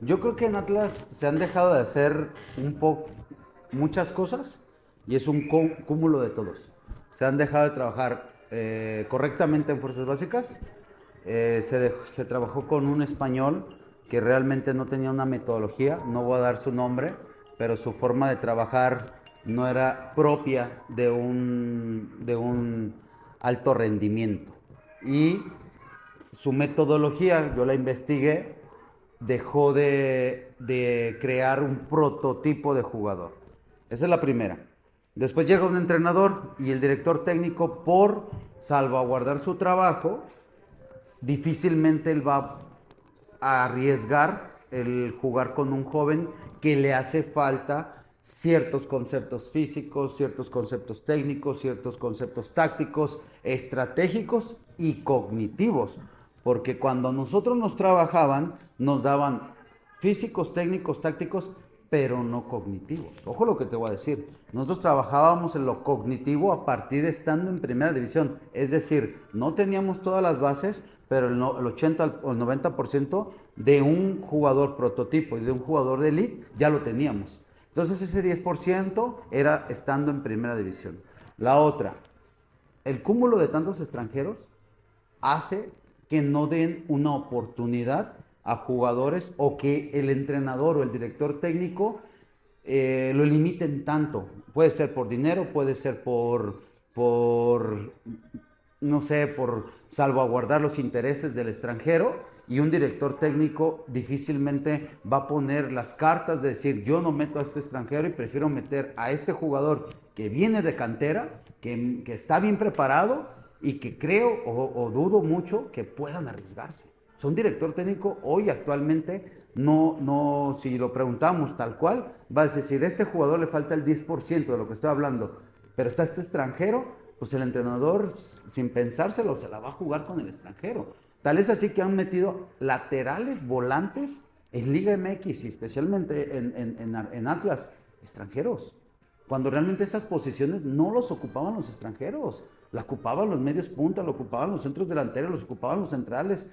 Yo creo que en Atlas se han dejado de hacer muchas cosas y es un cúmulo de todos. Se han dejado de trabajar correctamente en fuerzas básicas. Se trabajó con un español que realmente no tenía una metodología, no voy a dar su nombre, pero su forma de trabajar no era propia de un alto rendimiento. Y su metodología, yo la investigué, dejó de crear un prototipo de jugador. Esa es la primera. Después llega un entrenador y el director técnico, por salvaguardar su trabajo, difícilmente él va a arriesgar el jugar con un joven que le hace falta ciertos conceptos físicos, ciertos conceptos técnicos, ciertos conceptos tácticos, estratégicos y cognitivos. Porque cuando nosotros nos trabajaban, nos daban físicos, técnicos, tácticos, pero no cognitivos. Ojo lo que te voy a decir. Nosotros trabajábamos en lo cognitivo a partir de estando en primera división. Es decir, no teníamos todas las bases, pero el 80 o el 90% de un jugador prototipo y de un jugador de elite ya lo teníamos. Entonces ese 10% era estando en primera división. La otra, el cúmulo de tantos extranjeros hace que no den una oportunidad a jugadores o que el entrenador o el director técnico lo limiten tanto. Puede ser por dinero, puede ser por, no sé, por salvaguardar los intereses del extranjero, y un director técnico difícilmente va a poner las cartas de decir yo no meto a este extranjero y prefiero meter a este jugador que viene de cantera, que está bien preparado y que creo o dudo mucho que puedan arriesgarse. O sea, un director técnico hoy actualmente no, si lo preguntamos tal cual, va a decir, este jugador le falta el 10% de lo que estoy hablando, pero está este extranjero, pues el entrenador, sin pensárselo, se la va a jugar con el extranjero. Tal es así que han metido laterales, volantes en Liga MX y especialmente en Atlas, extranjeros. Cuando realmente esas posiciones no los ocupaban los extranjeros, la ocupaban los medios punta, lo ocupaban los centros delanteros, los ocupaban los centrales.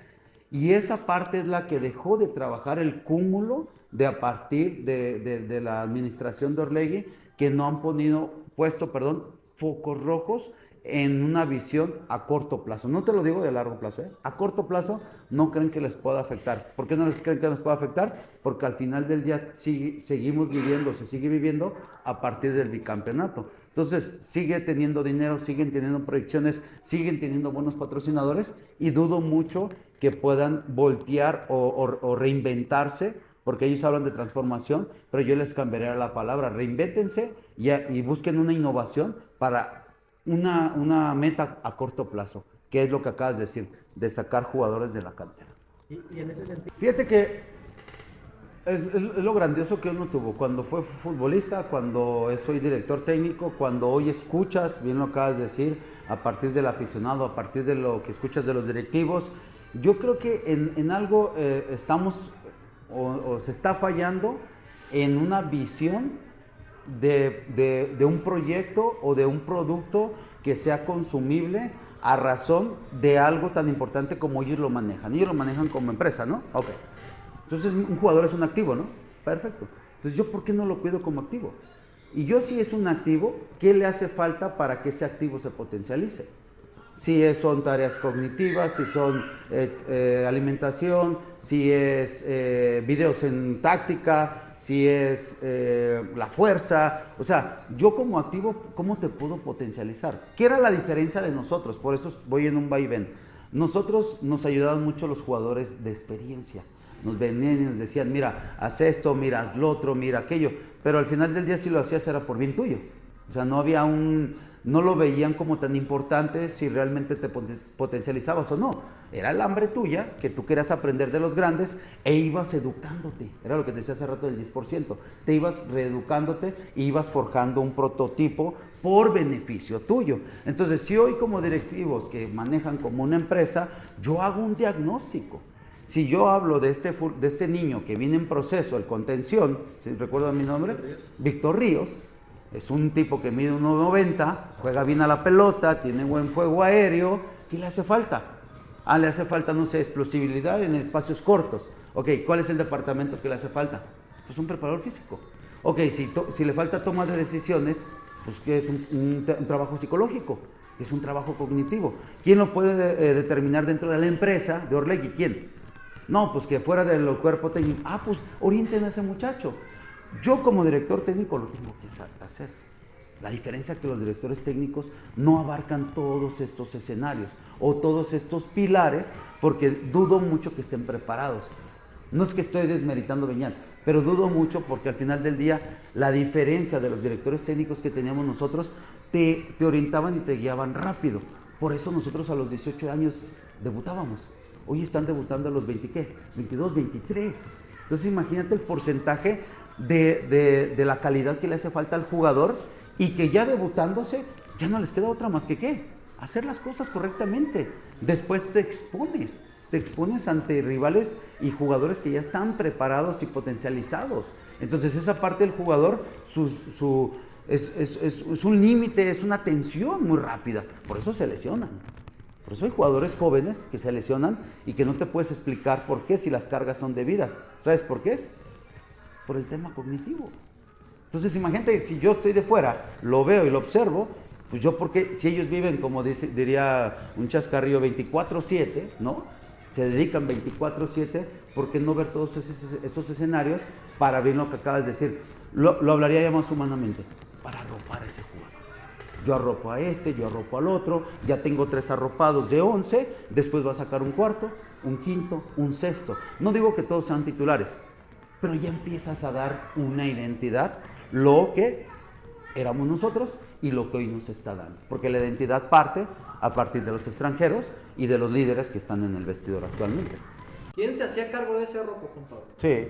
Y esa parte es la que dejó de trabajar el cúmulo de a partir de la administración de Orlegui, que no han puesto, focos rojos en una visión a corto plazo. No te lo digo de largo plazo, ¿eh? A corto plazo no creen que les pueda afectar. ¿Por qué no les creen que les pueda afectar? Porque al final del día seguimos viviendo, se sigue viviendo a partir del bicampeonato. Entonces sigue teniendo dinero, siguen teniendo proyecciones, siguen teniendo buenos patrocinadores y dudo mucho que puedan voltear o reinventarse, porque ellos hablan de transformación, pero yo les cambiaría la palabra, reinvéntense y busquen una innovación para una meta a corto plazo, que es lo que acabas de decir, de sacar jugadores de la cantera. Y en ese sentido, Fíjate que es lo grandioso que uno tuvo cuando fue futbolista, cuando soy director técnico, cuando hoy escuchas, bien lo acabas de decir, a partir del aficionado, a partir de lo que escuchas de los directivos. Yo creo que en algo estamos o se está fallando en una visión de un proyecto o de un producto que sea consumible a razón de algo tan importante como ellos lo manejan. Ellos lo manejan como empresa, ¿no? Ok. Entonces un jugador es un activo, ¿no? Perfecto. Entonces yo, ¿por qué no lo cuido como activo? Y yo, si es un activo, ¿qué le hace falta para que ese activo se potencialice? Si son tareas cognitivas, si son alimentación, si es videos en táctica, si es la fuerza. O sea, yo como activo, ¿cómo te puedo potencializar? ¿Qué era la diferencia de nosotros? Por eso voy en un vaivén. Nosotros nos ayudaban mucho los jugadores de experiencia. Nos venían y nos decían, mira, haz esto, mira, haz lo otro, mira aquello. Pero al final del día, si lo hacías era por bien tuyo. O sea, no lo veían como tan importante si realmente te potencializabas o no. Era el hambre tuya, que tú querías aprender de los grandes e ibas educándote. Era lo que te decía hace rato del 10%. Te ibas reeducándote e ibas forjando un prototipo por beneficio tuyo. Entonces, si hoy como directivos que manejan como una empresa, yo hago un diagnóstico. Si yo hablo de este niño que viene en proceso, el contención, ¿sí? ¿Recuerdan mi nombre? Víctor Ríos. Es un tipo que mide 1,90, juega bien a la pelota, tiene buen juego aéreo. ¿Qué le hace falta? Le hace falta, no sé, explosibilidad en espacios cortos. Ok, ¿cuál es el departamento que le hace falta? Pues un preparador físico. Ok, si le falta toma de decisiones, pues que es un trabajo psicológico, que es un trabajo cognitivo. ¿Quién lo puede determinar dentro de la empresa de Orlegui? ¿Quién? No, pues que fuera del cuerpo técnico. Ah, pues orienten a ese muchacho. Yo como director técnico lo tengo que hacer. La diferencia es que los directores técnicos no abarcan todos estos escenarios o todos estos pilares porque dudo mucho que estén preparados. No es que estoy desmeritando Beñat, pero dudo mucho porque al final del día la diferencia de los directores técnicos que teníamos nosotros te orientaban y te guiaban rápido. Por eso nosotros a los 18 años debutábamos. Hoy están debutando a los 20, ¿qué? 22, 23. Entonces imagínate el porcentaje de la calidad que le hace falta al jugador y que ya debutándose ya no les queda otra más que qué, hacer las cosas correctamente. Después te expones ante rivales y jugadores que ya están preparados y potencializados. Entonces esa parte del jugador es un límite, es una tensión muy rápida, por eso se lesionan. Por eso hay jugadores jóvenes que se lesionan y que no te puedes explicar por qué si las cargas son debidas. ¿Sabes por qué es? Por el tema cognitivo. Entonces imagínate, si yo estoy de fuera, lo veo y lo observo, pues yo porque, si ellos viven, como diría un chascarrillo, 24/7, ¿no? Se dedican 24/7, ¿por qué no ver todos esos escenarios para ver lo que acabas de decir? Lo hablaría ya más humanamente, para arropar a ese jugador. Yo arropo a este, yo arropo al otro, ya tengo 3 arropados de 11, después va a sacar un cuarto, un quinto, un sexto. No digo que todos sean titulares, pero ya empiezas a dar una identidad, lo que éramos nosotros y lo que hoy nos está dando. Porque la identidad parte a partir de los extranjeros y de los líderes que están en el vestidor actualmente. ¿Quién se hacía cargo de ese ropo, Juan Pablo? Sí.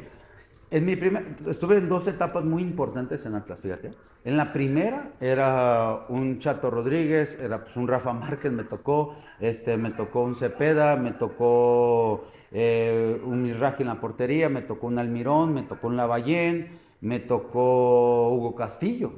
Estuve en 2 etapas muy importantes en Atlas, fíjate. En la primera era un Chato Rodríguez, era pues un Rafa Márquez, me tocó un Cepeda, me tocó un Misraji en la portería, me tocó un Almirón, me tocó un Lavallén, me tocó Hugo Castillo.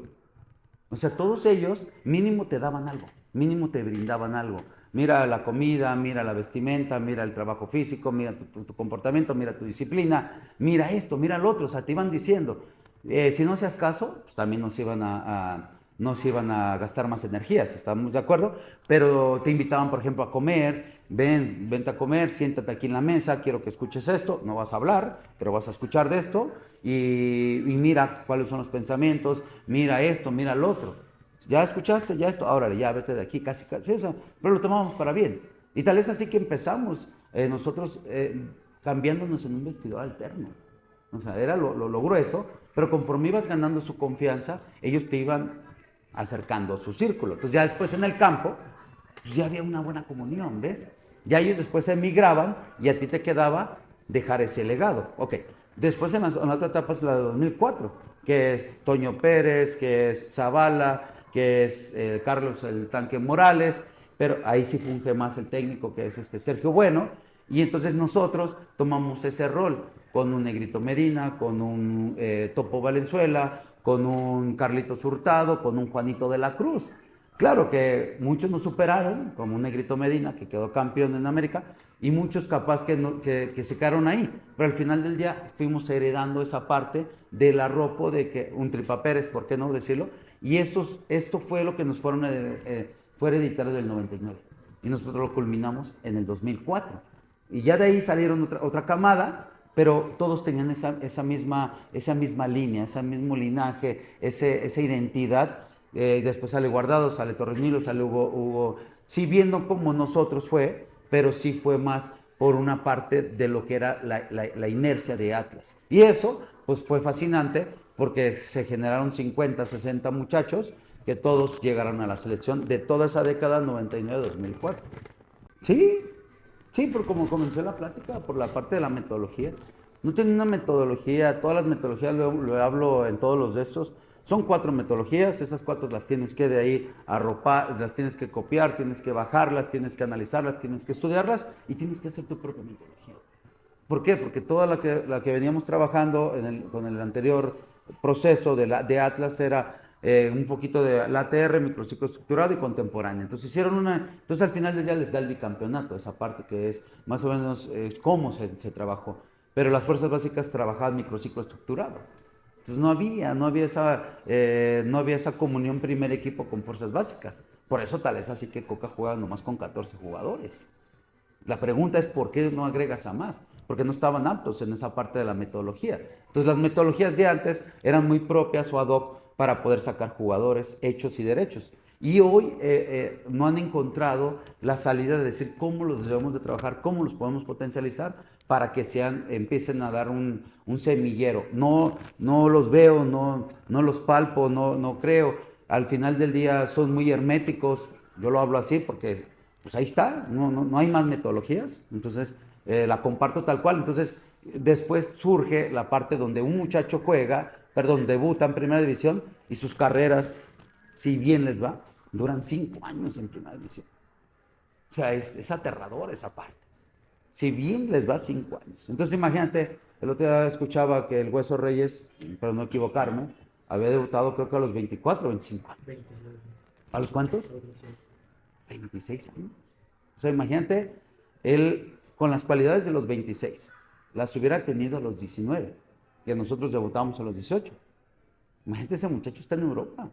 O sea, todos ellos mínimo te daban algo, mínimo te brindaban algo. Mira la comida, mira la vestimenta, mira el trabajo físico, mira tu comportamiento, mira tu disciplina, mira esto, mira lo otro. O sea, te iban diciendo. Si no hacías caso, pues también nos iban a gastar más energías, estamos de acuerdo. Pero te invitaban, por ejemplo, a comer. Vente a comer, siéntate aquí en la mesa, quiero que escuches esto. No vas a hablar, pero vas a escuchar de esto. Y mira cuáles son los pensamientos, mira esto, mira lo otro. Ya escuchaste, ya esto, ahora ya vete de aquí, casi, casi, o sea, pero lo tomamos para bien. Y tal es así que empezamos nosotros cambiándonos en un vestidor alterno. O sea, era lo grueso, pero conforme ibas ganando su confianza, ellos te iban acercando a su círculo. Entonces ya después en el campo, pues ya había una buena comunión, ¿ves? Ya ellos después emigraban y a ti te quedaba dejar ese legado. Ok, después en la otra etapa es la de 2004, que es Toño Pérez, que es Zavala, que es Carlos el Tanque Morales, pero ahí sí funge más el técnico, que es Sergio Bueno, y entonces nosotros tomamos ese rol con un Negrito Medina, con un Topo Valenzuela, con un Carlitos Hurtado, con un Juanito de la Cruz. Claro que muchos nos superaron, como un Negrito Medina, que quedó campeón en América, y muchos capaz que se quedaron ahí. Pero al final del día fuimos heredando esa parte del arropo de que un Tripa Pérez, ¿por qué no decirlo? Y esto fue lo que nos fue hereditario del 99. Y nosotros lo culminamos en el 2004. Y ya de ahí salieron otra camada, pero todos tenían esa misma línea, ese mismo linaje, esa identidad. Después sale Guardado, sale Torres Nilo, sale Hugo. Sí, viendo como nosotros fue, pero sí fue más por una parte de lo que era la inercia de Atlas. Y eso, pues fue fascinante porque se generaron 50, 60 muchachos que todos llegaron a la selección de toda esa década 99-2004. Sí, sí, por como comencé la plática, por la parte de la metodología. No tiene una metodología, todas las metodologías lo hablo en todos los de estos. Son 4 metodologías, esas 4 las tienes que de ahí arropar, las tienes que copiar, tienes que bajarlas, tienes que analizarlas, tienes que estudiarlas y tienes que hacer tu propia metodología. ¿Por qué? Porque toda la que veníamos trabajando con el anterior proceso de Atlas era un poquito de la ATR, microciclo estructurado y contemporáneo. Entonces al final del día les da el bicampeonato, esa parte que es más o menos cómo se trabajó. pero las fuerzas básicas trabajaban microciclo estructurado. Entonces no había esa comunión primer equipo con fuerzas básicas. Por eso tal es así que Coca juega nomás con 14 jugadores. La pregunta es ¿por qué no agregas a más? Porque no estaban aptos en esa parte de la metodología. Entonces las metodologías de antes eran muy propias o ad hoc para poder sacar jugadores hechos y derechos. Y hoy no han encontrado la salida de decir cómo los debemos de trabajar, cómo los podemos potencializar para que empiecen a dar un semillero. No los veo, no los palpo, no creo. Al final del día son muy herméticos. Yo lo hablo así porque pues ahí está, no hay más metodologías. Entonces la comparto tal cual. Entonces después surge la parte donde un muchacho debuta en primera división y sus carreras, si bien les va, duran 5 años en primera división. O sea, es aterrador esa parte. Si bien les va 5 años. Entonces imagínate, el otro día escuchaba que el Hueso Reyes, para no equivocarme, había debutado creo que a los 24 o 25 años. 26. ¿A los cuántos? 26. 26 años. O sea, imagínate, él con las cualidades de los 26, las hubiera tenido a los 19, que nosotros debutamos a los 18. Imagínate, ese muchacho está en Europa,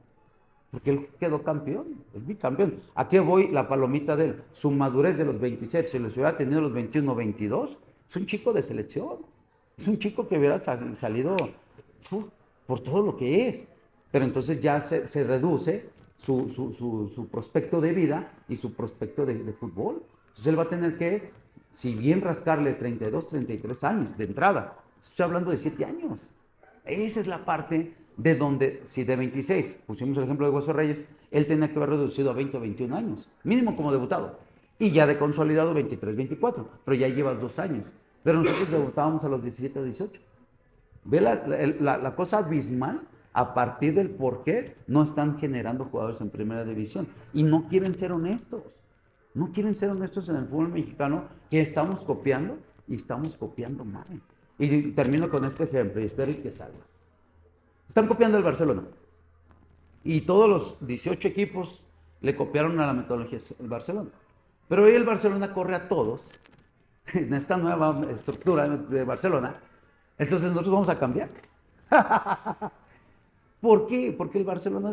porque él quedó campeón, es bicampeón. ¿A qué voy? La palomita de él, su madurez de los 27, si los hubiera tenido a los 21, 22, es un chico de selección, es un chico que hubiera salido por todo lo que es, pero entonces ya se reduce su prospecto de vida y su prospecto de fútbol. Entonces él va a tener que, si bien rascarle 32, 33 años de entrada, estoy hablando de 7 años. Esa es la parte de donde, si de 26, pusimos el ejemplo de Hueso Reyes, él tenía que haber reducido a 20 o 21 años, mínimo como debutado, y ya de consolidado 23, 24, pero ya llevas 2 años. Pero nosotros debutábamos a los 17 o 18. Ve la cosa abismal a partir del por qué no están generando jugadores en primera división. Y no quieren ser honestos. No quieren ser honestos en el fútbol mexicano, que estamos copiando y estamos copiando mal. Y termino con este ejemplo y espero que salga. Están copiando el Barcelona. Y todos los 18 equipos le copiaron a la metodología del Barcelona. Pero hoy el Barcelona corre a todos en esta nueva estructura de Barcelona. Entonces nosotros vamos a cambiar. ¿Por qué? Porque el Barcelona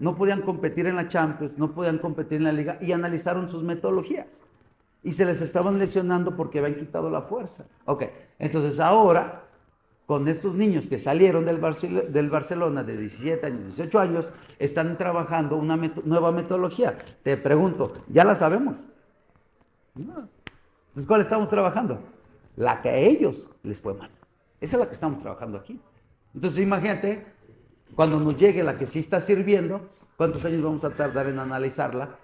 no podían competir en la Champions, no podían competir en la Liga y analizaron sus metodologías. Y se les estaban lesionando porque habían quitado la fuerza. Ok, entonces ahora, con estos niños que salieron del Barcelona de 17 años, 18 años, están trabajando una nueva metodología. Te pregunto, ¿ya la sabemos? No. Entonces, ¿cuál estamos trabajando? La que a ellos les fue mal. Esa es la que estamos trabajando aquí. Entonces imagínate, cuando nos llegue la que sí está sirviendo, ¿cuántos años vamos a tardar en analizarla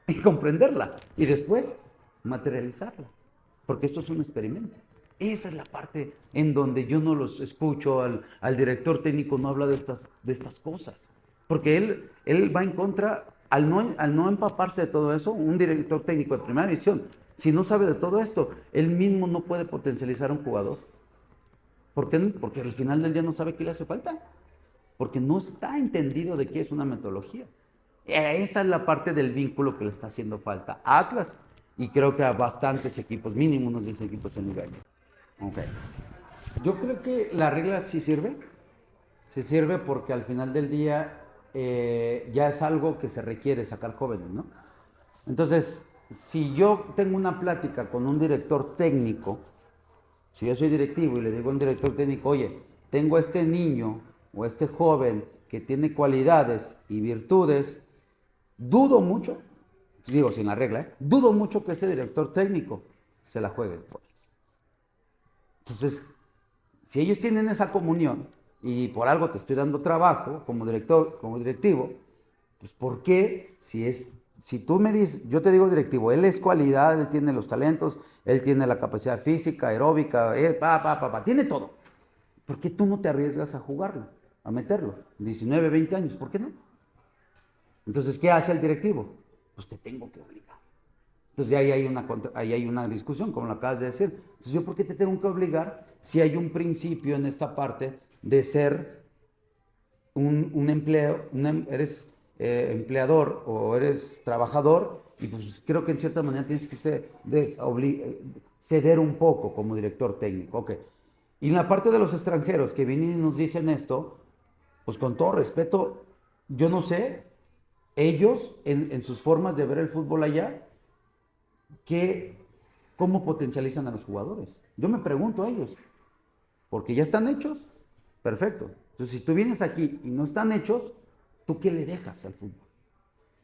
y comprenderla? Y después materializarla. Porque esto es un experimento. Esa es la parte en donde yo no los escucho, al director técnico no habla de estas cosas. Porque él va en contra, al no empaparse de todo eso, un director técnico de primera división, si no sabe de todo esto, él mismo no puede potencializar a un jugador. ¿Por qué? Porque al final del día no sabe qué le hace falta. Porque no está entendido de qué es una metodología. Esa es la parte del vínculo que le está haciendo falta a Atlas y creo que a bastantes equipos, mínimo unos 10 equipos en nivel. Okay. Yo creo que la regla sí sirve. Sí sirve porque al final del día ya es algo que se requiere sacar jóvenes, ¿no? Entonces, si yo tengo una plática con un director técnico, si yo soy directivo y le digo a un director técnico, oye, tengo a este niño o a este joven que tiene cualidades y virtudes, dudo mucho, digo sin la regla, dudo mucho que ese director técnico se la juegue. Entonces, si ellos tienen esa comunión y por algo te estoy dando trabajo como director, como directivo, pues ¿por qué si tú me dices, yo te digo directivo, él es cualidad, él tiene los talentos, él tiene la capacidad física, aeróbica, tiene todo. ¿Por qué tú no te arriesgas a jugarlo, a meterlo? 19, 20 años, ¿por qué no? Entonces, ¿qué hace el directivo? Pues te tengo que obligar. Entonces ahí hay una discusión, como lo acabas de decir. Entonces, ¿yo por qué te tengo que obligar si hay un principio en esta parte de ser un empleo, eres empleador o eres trabajador Y pues creo que en cierta manera tienes que ceder un poco como director técnico. Ok. Y en la parte de los extranjeros que vienen y nos dicen esto, pues con todo respeto, yo no sé, ellos en sus formas de ver el fútbol allá, cómo potencializan a los jugadores. Yo me pregunto a ellos, porque ya están hechos, perfecto. Entonces, si tú vienes aquí y no están hechos, ¿tú qué le dejas al fútbol?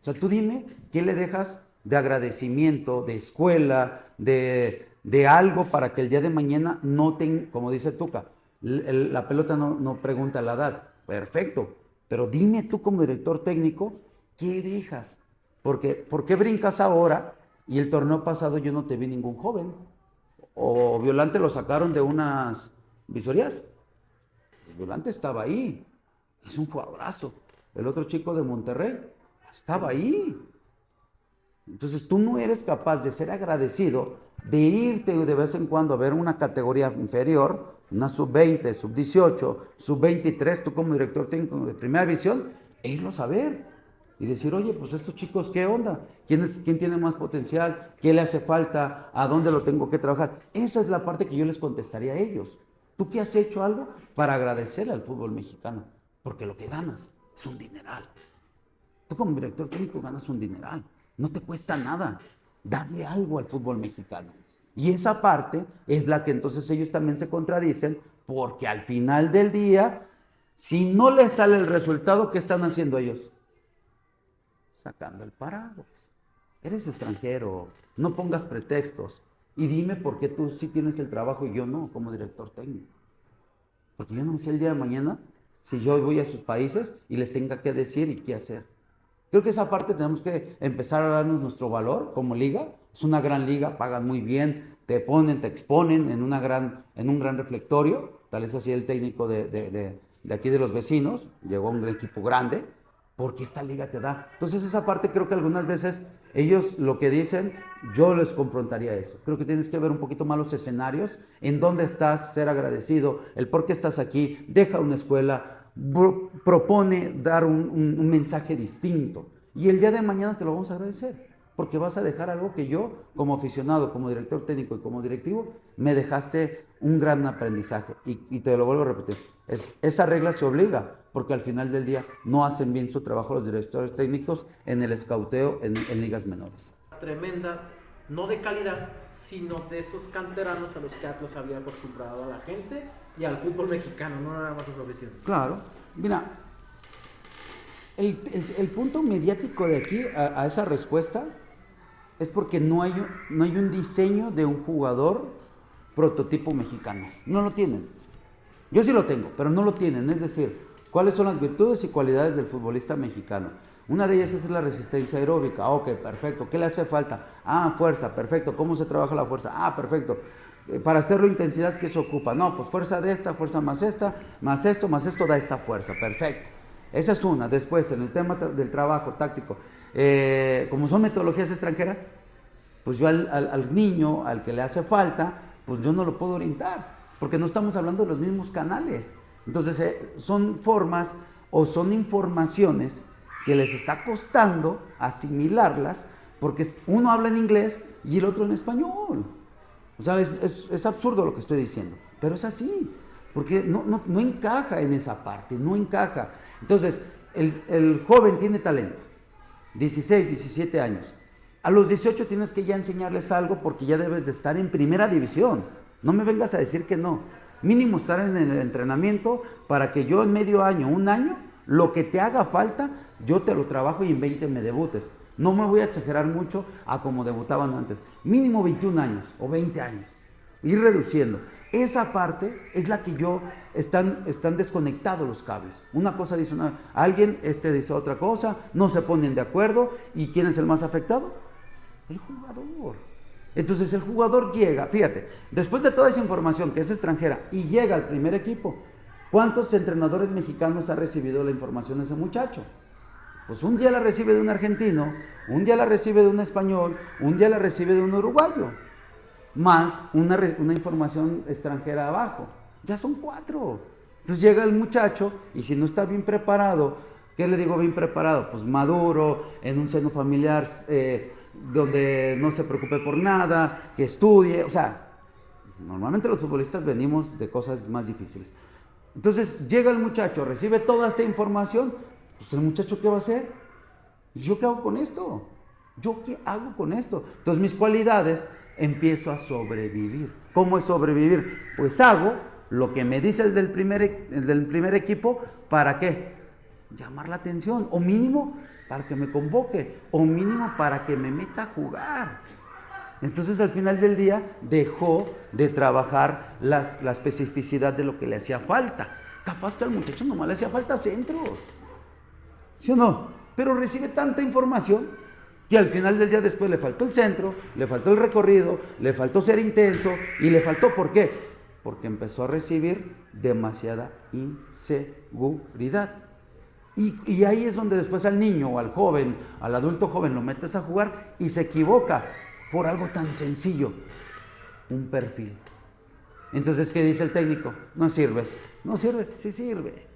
O sea, tú dime, ¿qué le dejas de agradecimiento, de escuela, de algo para que el día de mañana noten, como dice Tuca, la pelota no pregunta la edad? Perfecto, pero dime tú como director técnico, ¿qué dejas? Porque, ¿por qué brincas ahora y el torneo pasado yo no te vi ningún joven? O Violante lo sacaron de unas visorías. Pues Violante estaba ahí, es un jugadorazo. El otro chico de Monterrey estaba ahí. Entonces tú no eres capaz de ser agradecido, de irte de vez en cuando a ver una categoría inferior, una sub-20, sub-18, sub-23, tú como director técnico de primera división, e irlos a ver y decir, oye, pues estos chicos, ¿qué onda? ¿Quién tiene más potencial? ¿Qué le hace falta? ¿A dónde lo tengo que trabajar? Esa es la parte que yo les contestaría a ellos. ¿Tú qué has hecho algo para agradecerle al fútbol mexicano? Porque lo que ganas es un dineral. Tú como director técnico ganas un dineral. No te cuesta nada darle algo al fútbol mexicano. Y esa parte es la que entonces ellos también se contradicen, porque al final del día, si no les sale el resultado, ¿qué están haciendo ellos? Sacando el paraguas. Eres extranjero, no pongas pretextos. Y dime por qué tú sí tienes el trabajo y yo no, como director técnico. Porque yo no sé el día de mañana si yo voy a sus países y les tenga que decir y qué hacer. Creo que esa parte tenemos que empezar a darnos nuestro valor como liga. Es una gran liga, pagan muy bien, te ponen, te exponen en un gran reflectorio. Tal es así el técnico de aquí de los vecinos, llegó un equipo grande, porque esta liga te da. Entonces esa parte creo que algunas veces ellos lo que dicen, yo les confrontaría eso. Creo que tienes que ver un poquito más los escenarios, en dónde estás, ser agradecido, el por qué estás aquí, deja una escuela, propone dar un mensaje distinto. Y el día de mañana te lo vamos a agradecer, porque vas a dejar algo que yo, como aficionado, como director técnico y como directivo, me dejaste un gran aprendizaje. Y te lo vuelvo a repetir, esa regla se obliga, porque al final del día no hacen bien su trabajo los directores técnicos en el escauteo en ligas menores. Tremenda, no de calidad, sino de esos canteranos a los que Atlas había acostumbrado a la gente y al fútbol mexicano, no nada más a su afición. Claro, mira, el punto mediático de aquí a esa respuesta es porque no hay un diseño de un jugador prototipo mexicano. No lo tienen. Yo sí lo tengo, pero no lo tienen. Es decir, ¿cuáles son las virtudes y cualidades del futbolista mexicano? Una de ellas es la resistencia aeróbica. Ah, ok, perfecto. ¿Qué le hace falta? Ah, fuerza, perfecto. ¿Cómo se trabaja la fuerza? Ah, perfecto. Para hacerlo, intensidad, ¿qué se ocupa? No, pues fuerza de esta, fuerza más esta, más esto da esta fuerza. Perfecto. Esa es una. Después, en el tema del trabajo táctico, como son metodologías extranjeras, pues yo al niño, al que le hace falta, pues yo no lo puedo orientar, porque no estamos hablando de los mismos canales. Entonces, son formas o son informaciones que les está costando asimilarlas, porque uno habla en inglés y el otro en español. O sea, es absurdo lo que estoy diciendo, pero es así, porque no encaja en esa parte, no encaja. Entonces, el joven tiene talento, 16, 17 años. A los 18 tienes que ya enseñarles algo porque ya debes de estar en primera división. No me vengas a decir que no. Mínimo estar en el entrenamiento para que yo en medio año, un año, lo que te haga falta, yo te lo trabajo y en 20 me debutes. No me voy a exagerar mucho a como debutaban antes. Mínimo 21 años o 20 años. Ir reduciendo. Esa parte es la que están desconectados los cables. Una cosa dice alguien, dice otra cosa, no se ponen de acuerdo. ¿Y quién es el más afectado? El jugador. Entonces el jugador llega, fíjate, después de toda esa información que es extranjera y llega al primer equipo, ¿cuántos entrenadores mexicanos ha recibido la información de ese muchacho? Pues un día la recibe de un argentino, un día la recibe de un español, un día la recibe de un uruguayo, más una información extranjera abajo. Ya son 4. Entonces llega el muchacho y si no está bien preparado, ¿qué le digo bien preparado? Pues maduro, en un seno familiar donde no se preocupe por nada, que estudie, o sea, normalmente los futbolistas venimos de cosas más difíciles. Entonces llega el muchacho, recibe toda esta información, pues el muchacho ¿qué va a hacer? ¿Yo qué hago con esto? ¿Yo qué hago con esto? Entonces mis cualidades empiezo a sobrevivir. ¿Cómo es sobrevivir? Pues hago lo que me dice el del primer equipo, ¿para qué? Llamar la atención, o mínimo para que me convoque, o mínimo para que me meta a jugar. Entonces al final del día dejó de trabajar la especificidad de lo que le hacía falta. Capaz que al muchacho nomás le hacía falta centros, ¿sí o no? Pero recibe tanta información que al final del día después le faltó el centro, le faltó el recorrido, le faltó ser intenso y le faltó, ¿por qué? Porque empezó a recibir demasiada inseguridad. Y ahí es donde después al niño o al joven, al adulto joven, lo metes a jugar y se equivoca por algo tan sencillo, un perfil. Entonces, ¿qué dice el técnico? No sirves. No sirve, sí sirve.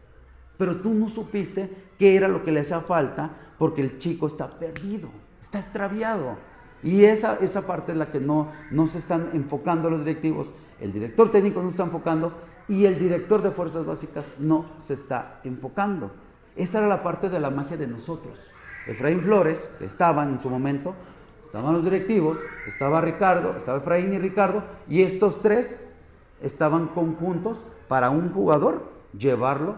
Pero tú no supiste qué era lo que le hacía falta porque el chico está perdido, está extraviado. Y esa parte es la que no se están enfocando los directivos. El director técnico no está enfocando y el director de fuerzas básicas no se está enfocando. Esa era la parte de la magia de nosotros. Efraín Flores, que estaban en su momento, estaban los directivos, estaba Ricardo, estaba Efraín y Ricardo, y estos tres estaban conjuntos para un jugador llevarlo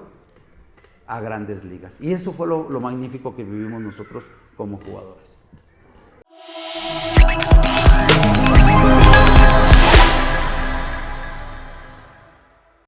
a grandes ligas. Y eso fue lo magnífico que vivimos nosotros como jugadores.